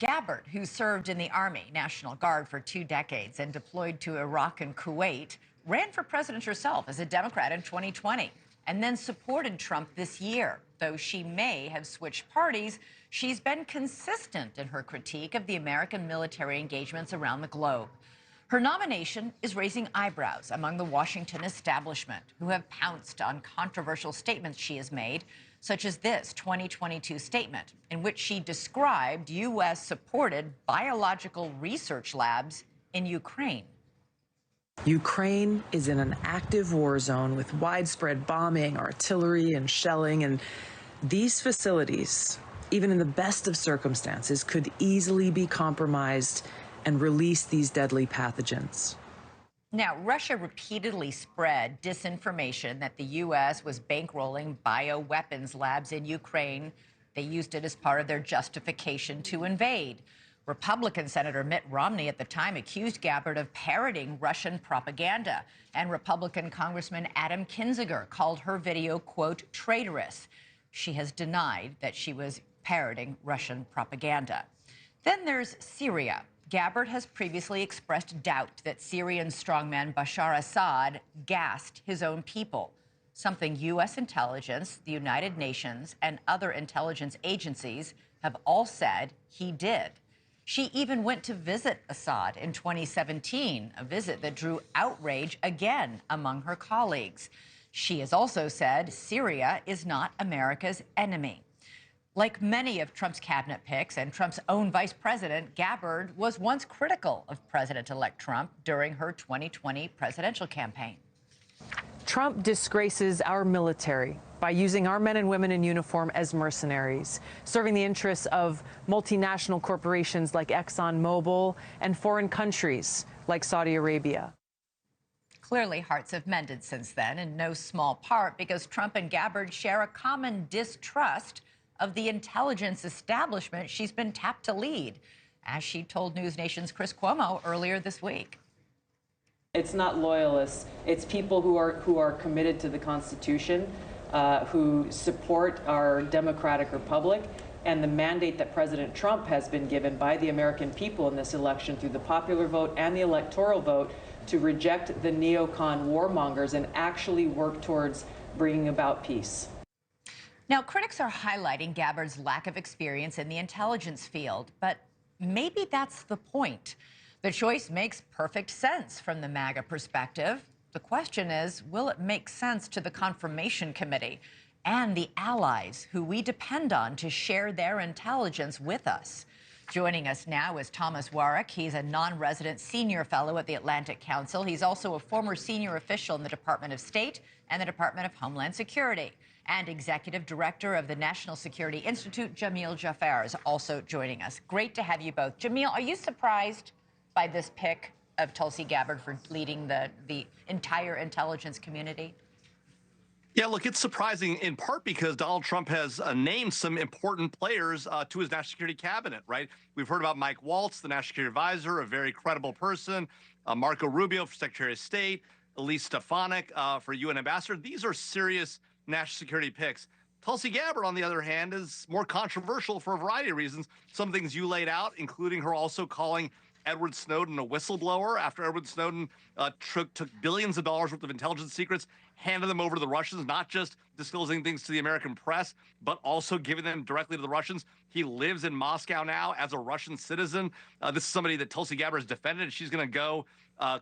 Gabbard, who served in the Army National Guard for 2 decades and deployed to Iraq and Kuwait, ran for president herself as a Democrat in 2020 and then supported Trump this year. Though she may have switched parties, she's been consistent in her critique of the American military engagements around the globe. Her nomination is raising eyebrows among the Washington establishment, who have pounced on controversial statements she has made, such as this 2022 statement in which she described U.S.-supported biological research labs in Ukraine. Ukraine is in an active war zone with widespread bombing, artillery, and shelling, and these facilities, even in the best of circumstances, could easily be compromised and release these deadly pathogens. Now, Russia repeatedly spread disinformation that the U.S. was bankrolling bioweapons labs in Ukraine. They used it as part of their justification to invade. Republican Senator Mitt Romney at the time accused Gabbard of parroting Russian propaganda, and Republican Congressman Adam Kinzinger called her video, quote, traitorous. She has denied that she was parroting Russian propaganda. Then there's Syria. Gabbard has previously expressed doubt that Syrian strongman Bashar Assad gassed his own people, something U.S. intelligence, the United Nations, and other intelligence agencies have all said he did. She even went to visit Assad in 2017, a visit that drew outrage again among her colleagues. She has also said Syria is not America's enemy. Like many of Trump's cabinet picks and Trump's own vice president, Gabbard was once critical of President-elect Trump during her 2020 presidential campaign. Trump disgraces our military by using our men and women in uniform as mercenaries, serving the interests of multinational corporations like ExxonMobil and foreign countries like Saudi Arabia. Clearly, hearts have mended since then, in no small part because Trump and Gabbard share a common distrust of the intelligence establishment she's been tapped to lead, as she told NewsNation's Chris Cuomo earlier this week. It's not loyalists. It's people who are committed to the Constitution, who support our democratic republic, and the mandate that President Trump has been given by the American people in this election through the popular vote and the electoral vote to reject the neocon warmongers and actually work towards bringing about peace. Now, critics are highlighting Gabbard's lack of experience in the intelligence field, but maybe that's the point. The choice makes perfect sense from the MAGA perspective. The question is, will it make sense to the Confirmation Committee and the allies who we depend on to share their intelligence with us? Joining us now is Thomas Warrick. He's a non-resident senior fellow at the Atlantic Council. He's also a former senior official in the Department of State and the Department of Homeland Security, and executive director of the National Security Institute. Jamil Jaffer is also joining us. Great to have you both. Jamil, are you surprised by this pick of Tulsi Gabbard for leading the entire intelligence community? Yeah, look, it's surprising in part because Donald Trump has named some important players to his national security cabinet, right? We've heard about Mike Waltz, the national security advisor, a very credible person, Marco Rubio for Secretary of State, Elise Stefanik for UN ambassador. These are serious national security picks. Tulsi Gabbard, on the other hand, is more controversial for a variety of reasons. Some things you laid out, including her also calling Edward Snowden a whistleblower after Edward Snowden took billions of dollars worth of intelligence secrets, handed them over to the Russians, not just disclosing things to the American press, but also giving them directly to the Russians. He lives in Moscow now as a Russian citizen. This is somebody that Tulsi Gabbard has defended. She's going to go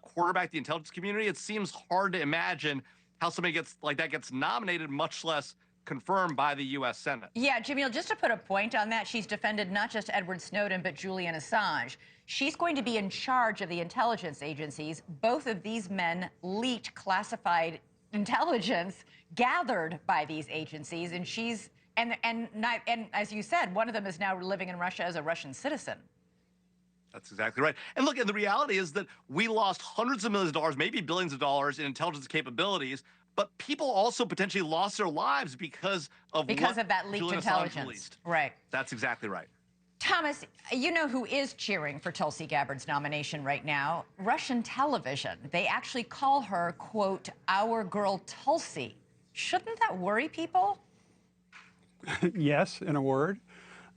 quarterback the intelligence community. It seems hard to imagine how somebody gets nominated, much less confirmed by the U.S. Senate. Yeah, Jamil, just to put a point on that, she's defended not just Edward Snowden, but Julian Assange. She's going to be in charge of the intelligence agencies. Both of these men leaked classified intelligence gathered by these agencies, and and as you said, one of them is now living in Russia as a Russian citizen. That's exactly right. And look, and the reality is that we lost hundreds of millions of dollars, maybe billions of dollars in intelligence capabilities, but people also potentially lost their lives because of that leaked Julian intelligence. Assange released. Right. That's exactly right. Thomas, you know who is cheering for Tulsi Gabbard's nomination right now? Russian television. They actually call her, quote, our girl Tulsi. Shouldn't that worry people? Yes, in a word.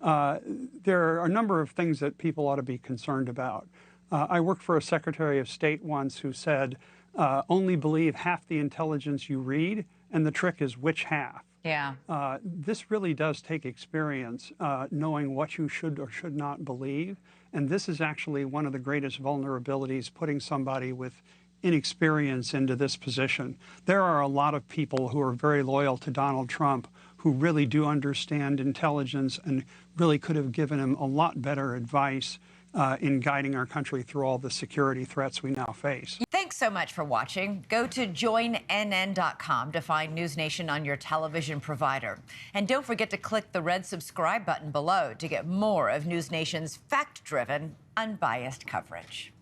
there are a number of things that people ought to be concerned about. I worked for a Secretary of State once who said, only believe half the intelligence you read, and the trick is which half. Yeah. This really does take experience, knowing what you should or should not believe. And this is actually one of the greatest vulnerabilities, putting somebody with inexperience into this position. There are a lot of people who are very loyal to Donald Trump who really do understand intelligence and really could have given him a lot better advice in guiding our country through all the security threats we now face. Thanks so much for watching. Go to joinnn.com to find NewsNation on your television provider. And don't forget to click the red subscribe button below to get more of NewsNation's fact-driven, unbiased coverage.